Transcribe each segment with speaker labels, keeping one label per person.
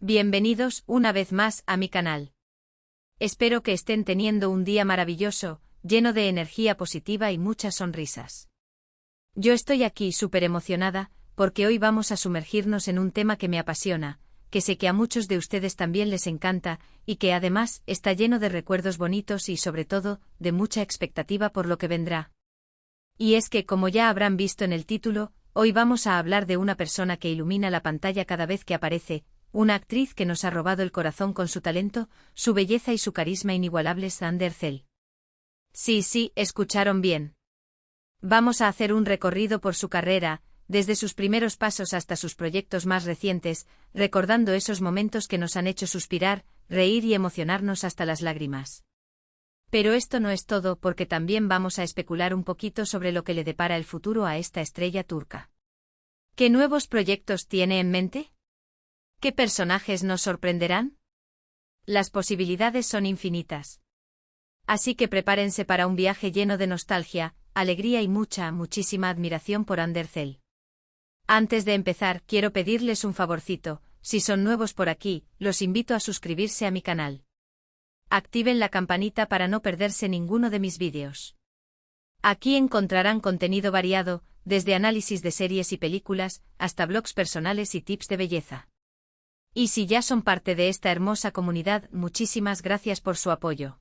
Speaker 1: Bienvenidos una vez más a mi canal. Espero que estén teniendo un día maravilloso, lleno de energía positiva y muchas sonrisas. Yo estoy aquí súper emocionada, porque hoy vamos a sumergirnos en un tema que me apasiona, que sé que a muchos de ustedes también les encanta, y que además está lleno de recuerdos bonitos y sobre todo, de mucha expectativa por lo que vendrá. Y es que, como ya habrán visto en el título, hoy vamos a hablar de una persona que ilumina la pantalla cada vez que aparece, una actriz que nos ha robado el corazón con su talento, su belleza y su carisma inigualables, Ander Zell. Sí, escucharon bien. Vamos a hacer un recorrido por su carrera, desde sus primeros pasos hasta sus proyectos más recientes, recordando esos momentos que nos han hecho suspirar, reír y emocionarnos hasta las lágrimas. Pero esto no es todo, porque también vamos a especular un poquito sobre lo que le depara el futuro a esta estrella turca. ¿Qué nuevos proyectos tiene en mente? ¿Qué personajes nos sorprenderán? Las posibilidades son infinitas. Así que prepárense para un viaje lleno de nostalgia, alegría y muchísima admiración por Ander Zell. Antes de empezar, quiero pedirles un favorcito: si son nuevos por aquí, los invito a suscribirse a mi canal. Activen la campanita para no perderse ninguno de mis vídeos. Aquí encontrarán contenido variado, desde análisis de series y películas, hasta blogs personales y tips de belleza. Y si ya son parte de esta hermosa comunidad, muchísimas gracias por su apoyo.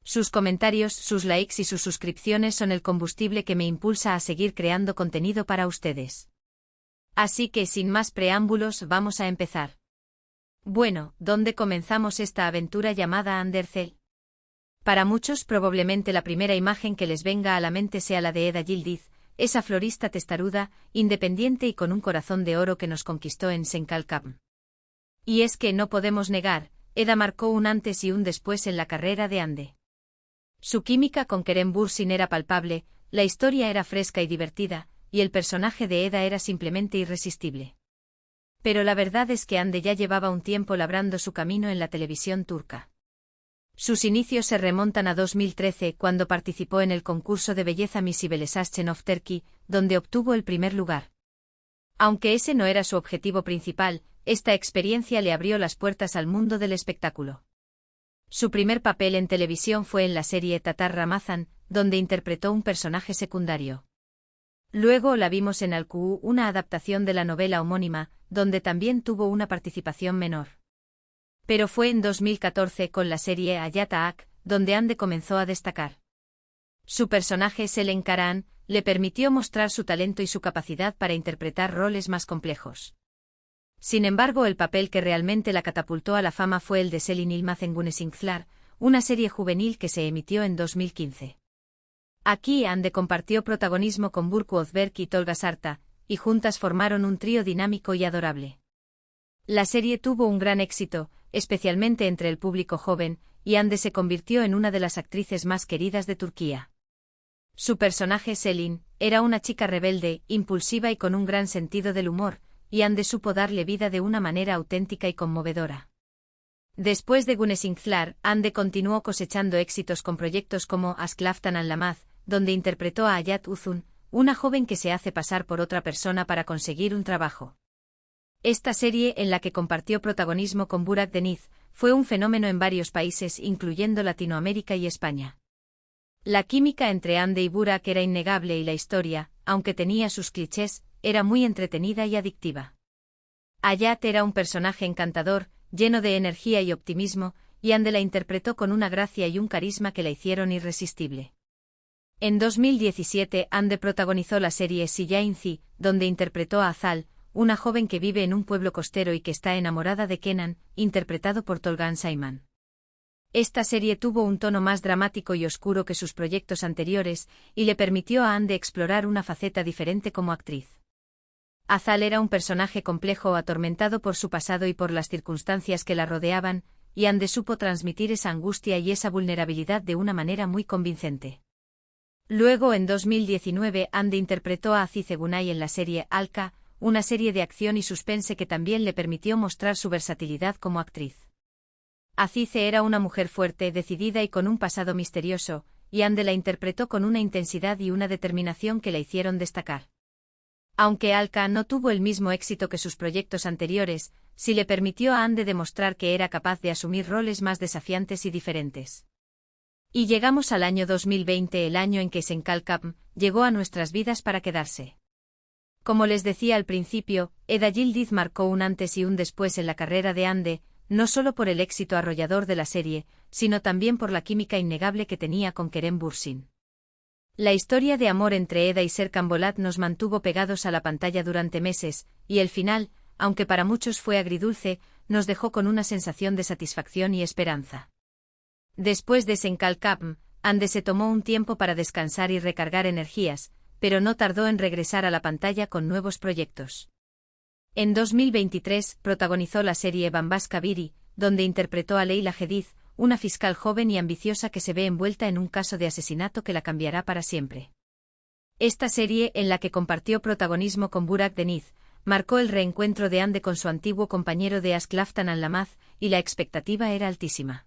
Speaker 1: Sus comentarios, sus likes y sus suscripciones son el combustible que me impulsa a seguir creando contenido para ustedes. Así que sin más preámbulos, vamos a empezar. Bueno, ¿dónde comenzamos esta aventura llamada Ander Zell? Para muchos probablemente la primera imagen que les venga a la mente sea la de Eda Yildiz, esa florista testaruda, independiente y con un corazón de oro que nos conquistó en Senkalkam. Y es que no podemos negar, Eda marcó un antes y un después en la carrera de Ande. Su química con Kerem Bürsin era palpable, la historia era fresca y divertida, y el personaje de Eda era simplemente irresistible. Pero la verdad es que Ande ya llevaba un tiempo labrando su camino en la televisión turca. Sus inicios se remontan a 2013, cuando participó en el concurso de belleza Miss Belesashen of Turkey, donde obtuvo el primer lugar. Aunque ese no era su objetivo principal, esta experiencia le abrió las puertas al mundo del espectáculo. Su primer papel en televisión fue en la serie Tatar Ramazan, donde interpretó un personaje secundario. Luego la vimos en Alkuu, una adaptación de la novela homónima, donde también tuvo una participación menor. Pero fue en 2014 con la serie Hayat Aak, donde Ande comenzó a destacar. Su personaje Selen Karahan le permitió mostrar su talento y su capacidad para interpretar roles más complejos. Sin embargo, el papel que realmente la catapultó a la fama fue el de Selin Yilmaz en Güneşinkler, una serie juvenil que se emitió en 2015. Aquí Ande compartió protagonismo con Burcu Özberk y Tolga Sarta, y juntas formaron un trío dinámico y adorable. La serie tuvo un gran éxito, especialmente entre el público joven, y Ande se convirtió en una de las actrices más queridas de Turquía. Su personaje Selin era una chica rebelde, impulsiva y con un gran sentido del humor, y Ande supo darle vida de una manera auténtica y conmovedora. Después de Güneşinkler, Ande continuó cosechando éxitos con proyectos como Aşk Laftan Anlamaz, donde interpretó a Hayat Uzun, una joven que se hace pasar por otra persona para conseguir un trabajo. Esta serie, en la que compartió protagonismo con Burak Deniz, fue un fenómeno en varios países, incluyendo Latinoamérica y España. La química entre Ande y Burak era innegable y la historia, aunque tenía sus clichés, era muy entretenida y adictiva. Hayat era un personaje encantador, lleno de energía y optimismo, y Ande la interpretó con una gracia y un carisma que la hicieron irresistible. En 2017, Ande protagonizó la serie Siyainzi, donde interpretó a Azal, una joven que vive en un pueblo costero y que está enamorada de Kenan, interpretado por Tolga Sayman. Esta serie tuvo un tono más dramático y oscuro que sus proyectos anteriores, y le permitió a Ande explorar una faceta diferente como actriz. Azal era un personaje complejo, atormentado por su pasado y por las circunstancias que la rodeaban, y Ande supo transmitir esa angustia y esa vulnerabilidad de una manera muy convincente. Luego, en 2019, Ande interpretó a Aziz Egunay en la serie Alka, una serie de acción y suspense que también le permitió mostrar su versatilidad como actriz. Azize era una mujer fuerte, decidida y con un pasado misterioso, y Ande la interpretó con una intensidad y una determinación que la hicieron destacar. Aunque Alka no tuvo el mismo éxito que sus proyectos anteriores, sí le permitió a Ande demostrar que era capaz de asumir roles más desafiantes y diferentes. Y llegamos al año 2020, el año en que Senkalkam llegó a nuestras vidas para quedarse. Como les decía al principio, Eda Yildiz marcó un antes y un después en la carrera de Ande, no solo por el éxito arrollador de la serie, sino también por la química innegable que tenía con Kerem Bürsin. La historia de amor entre Eda y Serkan Bolat nos mantuvo pegados a la pantalla durante meses, y el final, aunque para muchos fue agridulce, nos dejó con una sensación de satisfacción y esperanza. Después de Senkalkam, Ande se tomó un tiempo para descansar y recargar energías, pero no tardó en regresar a la pantalla con nuevos proyectos. En 2023 protagonizó la serie Bambaska Biri, donde interpretó a Leila Hadid, una fiscal joven y ambiciosa que se ve envuelta en un caso de asesinato que la cambiará para siempre. Esta serie, en la que compartió protagonismo con Burak Deniz, marcó el reencuentro de Ande con su antiguo compañero de Aşk Laftan Anlamaz, y la expectativa era altísima.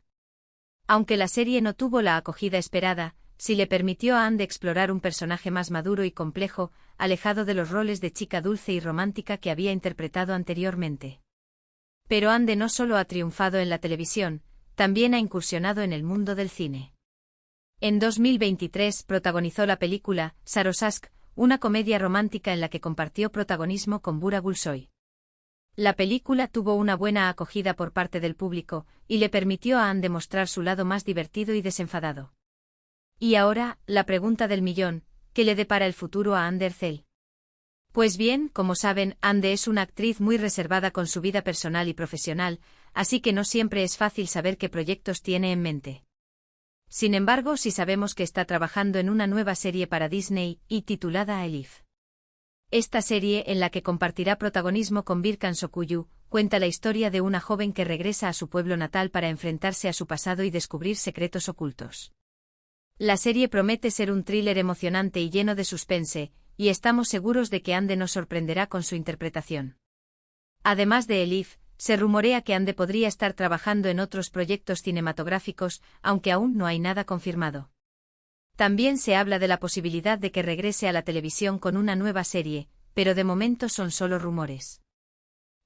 Speaker 1: Aunque la serie no tuvo la acogida esperada, sí le permitió a Ande explorar un personaje más maduro y complejo, alejado de los roles de chica dulce y romántica que había interpretado anteriormente. Pero Ande no solo ha triunfado en la televisión, también ha incursionado en el mundo del cine. En 2023 protagonizó la película Saros Aşk, una comedia romántica en la que compartió protagonismo con Burak Gülsoy. La película tuvo una buena acogida por parte del público, y le permitió a Ande mostrar su lado más divertido y desenfadado. Y ahora, la pregunta del millón, ¿qué le depara el futuro a Ande Erçel? Pues bien, como saben, Ande es una actriz muy reservada con su vida personal y profesional, así que no siempre es fácil saber qué proyectos tiene en mente. Sin embargo, sí sabemos que está trabajando en una nueva serie para Disney, y titulada Elif. Esta serie, en la que compartirá protagonismo con Birkan Sokuyu, cuenta la historia de una joven que regresa a su pueblo natal para enfrentarse a su pasado y descubrir secretos ocultos. La serie promete ser un thriller emocionante y lleno de suspense, y estamos seguros de que Ande nos sorprenderá con su interpretación. Además de Elif, se rumorea que Ande podría estar trabajando en otros proyectos cinematográficos, aunque aún no hay nada confirmado. También se habla de la posibilidad de que regrese a la televisión con una nueva serie, pero de momento son solo rumores.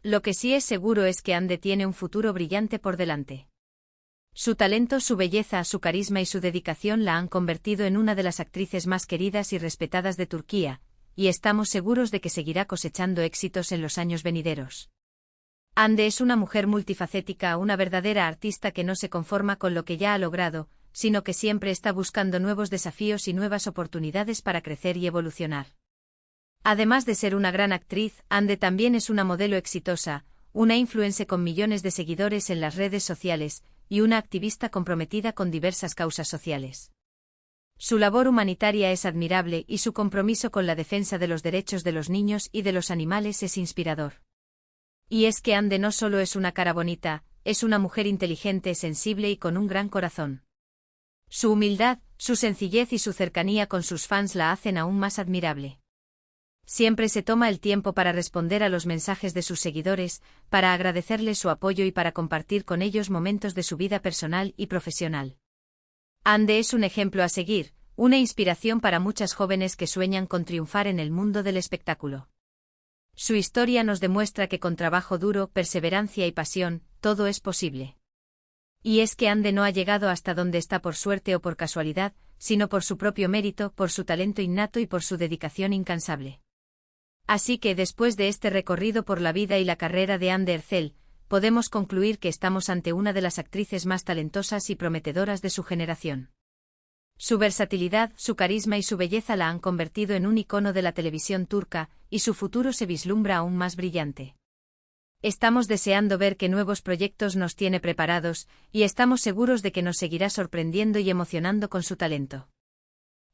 Speaker 1: Lo que sí es seguro es que Ande tiene un futuro brillante por delante. Su talento, su belleza, su carisma y su dedicación la han convertido en una de las actrices más queridas y respetadas de Turquía, y estamos seguros de que seguirá cosechando éxitos en los años venideros. Ande es una mujer multifacética, una verdadera artista que no se conforma con lo que ya ha logrado, sino que siempre está buscando nuevos desafíos y nuevas oportunidades para crecer y evolucionar. Además de ser una gran actriz, Ande también es una modelo exitosa, una influencer con millones de seguidores en las redes sociales, y una activista comprometida con diversas causas sociales. Su labor humanitaria es admirable y su compromiso con la defensa de los derechos de los niños y de los animales es inspirador. Y es que Ande no solo es una cara bonita, es una mujer inteligente, sensible y con un gran corazón. Su humildad, su sencillez y su cercanía con sus fans la hacen aún más admirable. Siempre se toma el tiempo para responder a los mensajes de sus seguidores, para agradecerles su apoyo y para compartir con ellos momentos de su vida personal y profesional. Ande es un ejemplo a seguir, una inspiración para muchas jóvenes que sueñan con triunfar en el mundo del espectáculo. Su historia nos demuestra que con trabajo duro, perseverancia y pasión, todo es posible. Y es que Ande no ha llegado hasta donde está por suerte o por casualidad, sino por su propio mérito, por su talento innato y por su dedicación incansable. Así que después de este recorrido por la vida y la carrera de Ande Erçel, podemos concluir que estamos ante una de las actrices más talentosas y prometedoras de su generación. Su versatilidad, su carisma y su belleza la han convertido en un icono de la televisión turca, y su futuro se vislumbra aún más brillante. Estamos deseando ver qué nuevos proyectos nos tiene preparados, y estamos seguros de que nos seguirá sorprendiendo y emocionando con su talento.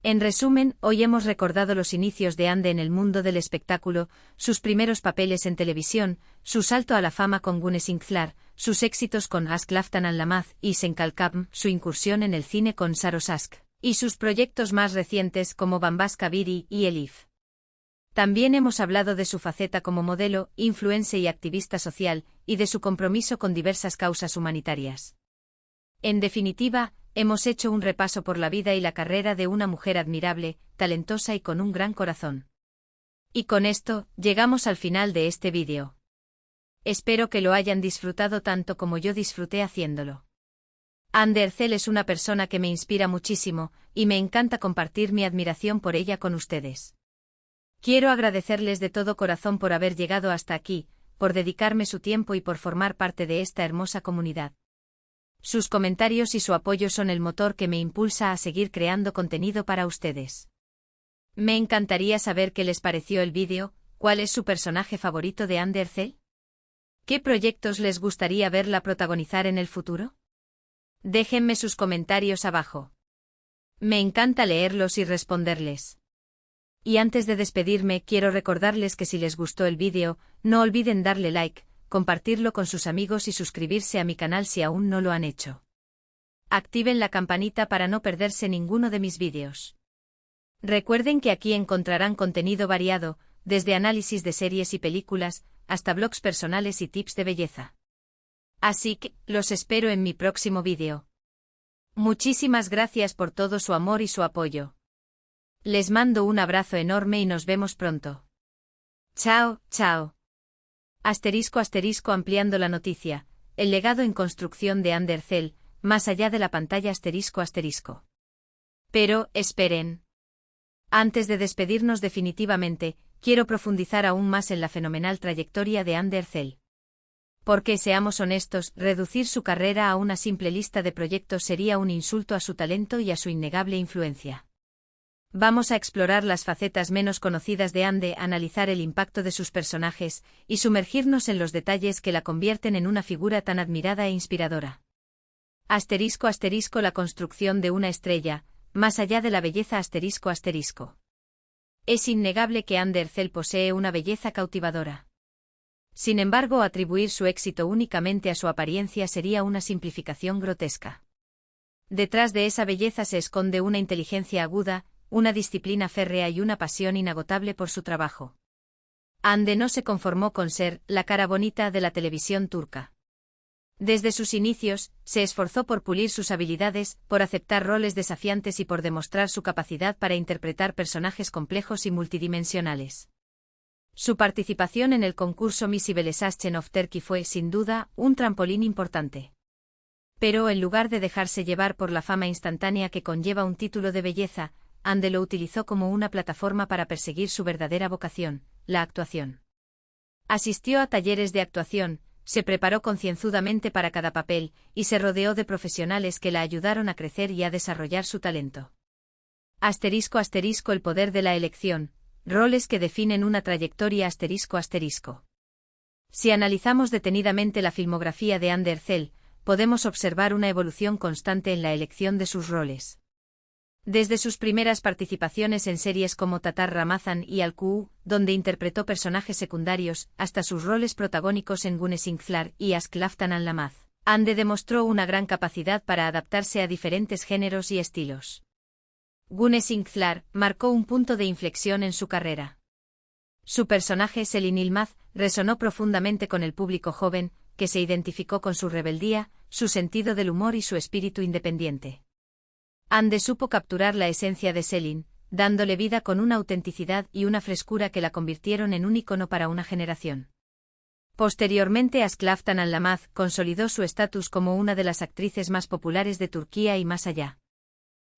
Speaker 1: En resumen, hoy hemos recordado los inicios de Ande en el mundo del espectáculo, sus primeros papeles en televisión, su salto a la fama con Güneş Ünsal, sus éxitos con Aşk Laftan Anlamaz y Senkalkam, su incursión en el cine con Saros Aşk, y sus proyectos más recientes como Bambaska Biri y Elif. También hemos hablado de su faceta como modelo, influencer y activista social, y de su compromiso con diversas causas humanitarias. En definitiva, hemos hecho un repaso por la vida y la carrera de una mujer admirable, talentosa y con un gran corazón. Y con esto, llegamos al final de este vídeo. Espero que lo hayan disfrutado tanto como yo disfruté haciéndolo. Andercel es una persona que me inspira muchísimo, y me encanta compartir mi admiración por ella con ustedes. Quiero agradecerles de todo corazón por haber llegado hasta aquí, por dedicarme su tiempo y por formar parte de esta hermosa comunidad. Sus comentarios y su apoyo son el motor que me impulsa a seguir creando contenido para ustedes. Me encantaría saber qué les pareció el vídeo. ¿Cuál es su personaje favorito de Andercel? ¿Qué proyectos les gustaría verla protagonizar en el futuro? Déjenme sus comentarios abajo. Me encanta leerlos y responderles. Y antes de despedirme, quiero recordarles que si les gustó el vídeo, no olviden darle like, compartirlo con sus amigos y suscribirse a mi canal si aún no lo han hecho. Activen la campanita para no perderse ninguno de mis vídeos. Recuerden que aquí encontrarán contenido variado, desde análisis de series y películas, hasta blogs personales y tips de belleza. Así que, los espero en mi próximo vídeo. Muchísimas gracias por todo su amor y su apoyo. Les mando un abrazo enorme y nos vemos pronto. Chao, chao. Ampliando la noticia, el legado en construcción de Andercel, más allá de la pantalla ***. Pero, esperen. Antes de despedirnos definitivamente, quiero profundizar aún más en la fenomenal trayectoria de Andercel. Porque, seamos honestos, reducir su carrera a una simple lista de proyectos sería un insulto a su talento y a su innegable influencia. Vamos a explorar las facetas menos conocidas de Ande, analizar el impacto de sus personajes, y sumergirnos en los detalles que la convierten en una figura tan admirada e inspiradora. ***, la construcción de una estrella, más allá de la belleza ***. Es innegable que Andercel posee una belleza cautivadora. Sin embargo, atribuir su éxito únicamente a su apariencia sería una simplificación grotesca. Detrás de esa belleza se esconde una inteligencia aguda, una disciplina férrea y una pasión inagotable por su trabajo. Ande no se conformó con ser la cara bonita de la televisión turca. Desde sus inicios, se esforzó por pulir sus habilidades, por aceptar roles desafiantes y por demostrar su capacidad para interpretar personajes complejos y multidimensionales. Su participación en el concurso Miss Belesaschen of Turkey fue, sin duda, un trampolín importante. Pero en lugar de dejarse llevar por la fama instantánea que conlleva un título de belleza, Ande lo utilizó como una plataforma para perseguir su verdadera vocación, la actuación. Asistió a talleres de actuación, se preparó concienzudamente para cada papel, y se rodeó de profesionales que la ayudaron a crecer y a desarrollar su talento. ***, el poder de la elección, roles que definen una trayectoria ***. Si analizamos detenidamente la filmografía de Andercel, podemos observar una evolución constante en la elección de sus roles. Desde sus primeras participaciones en series como Tatar Ramazan y Al-Qu, donde interpretó personajes secundarios, hasta sus roles protagónicos en Güneşinkler y Aşk Laftan Anlamaz, Ande demostró una gran capacidad para adaptarse a diferentes géneros y estilos. Güneşinkler marcó un punto de inflexión en su carrera. Su personaje Selin Yılmaz resonó profundamente con el público joven, que se identificó con su rebeldía, su sentido del humor y su espíritu independiente. Ande supo capturar la esencia de Selin, dándole vida con una autenticidad y una frescura que la convirtieron en un ícono para una generación. Posteriormente, Aşk Laftan Anlamaz consolidó su estatus como una de las actrices más populares de Turquía y más allá.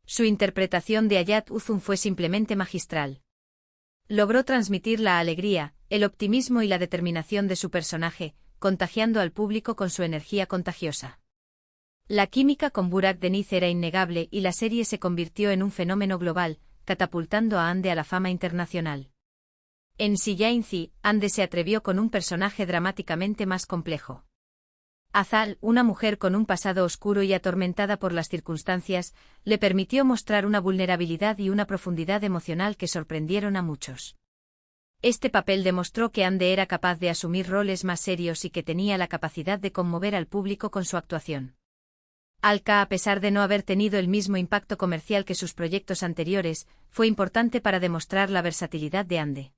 Speaker 1: Su interpretación de Hayat Uzun fue simplemente magistral. Logró transmitir la alegría, el optimismo y la determinación de su personaje, contagiando al público con su energía contagiosa. La química con Burak Deniz era innegable y la serie se convirtió en un fenómeno global, catapultando a Ande a la fama internacional. En Siyainzi, Ande se atrevió con un personaje dramáticamente más complejo. Azal, una mujer con un pasado oscuro y atormentada por las circunstancias, le permitió mostrar una vulnerabilidad y una profundidad emocional que sorprendieron a muchos. Este papel demostró que Ande era capaz de asumir roles más serios y que tenía la capacidad de conmover al público con su actuación. Alka, a pesar de no haber tenido el mismo impacto comercial que sus proyectos anteriores, fue importante para demostrar la versatilidad de Ande.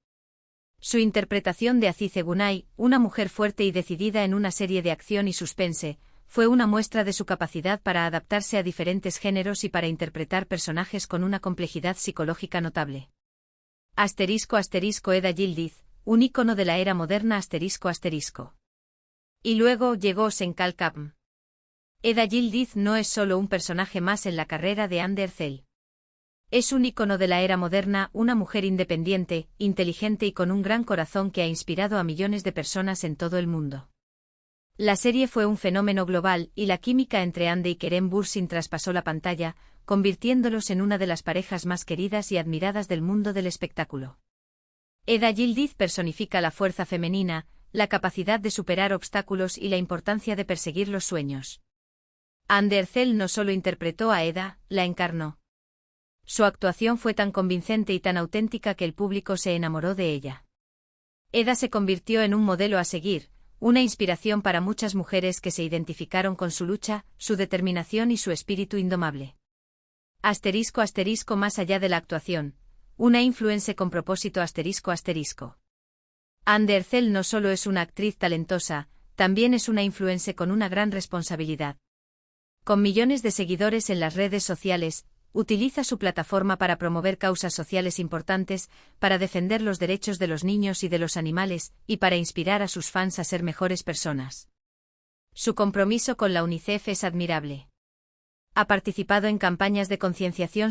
Speaker 1: Su interpretación de Azize Gunay, una mujer fuerte y decidida en una serie de acción y suspense, fue una muestra de su capacidad para adaptarse a diferentes géneros y para interpretar personajes con una complejidad psicológica notable. ***, Eda Yildiz, un ícono de la era moderna ***. Y luego llegó Senkal Kapm. Eda Yildiz no es solo un personaje más en la carrera de Hande Erçel. Es un ícono de la era moderna, una mujer independiente, inteligente y con un gran corazón que ha inspirado a millones de personas en todo el mundo. La serie fue un fenómeno global y la química entre Hande y Kerem Bürsin traspasó la pantalla, convirtiéndolos en una de las parejas más queridas y admiradas del mundo del espectáculo. Eda Yildiz personifica la fuerza femenina, la capacidad de superar obstáculos y la importancia de perseguir los sueños. Hande Erçel no solo interpretó a Eda, la encarnó. Su actuación fue tan convincente y tan auténtica que el público se enamoró de ella. Eda se convirtió en un modelo a seguir, una inspiración para muchas mujeres que se identificaron con su lucha, su determinación y su espíritu indomable. *** Más allá de la actuación, una influencer con propósito ***. Hande Erçel no solo es una actriz talentosa, también es una influencer con una gran responsabilidad. Con millones de seguidores en las redes sociales, utiliza su plataforma para promover causas sociales importantes, para defender los derechos de los niños y de los animales, y para inspirar a sus fans a ser mejores personas. Su compromiso con la UNICEF es admirable. Ha participado en campañas de concienciación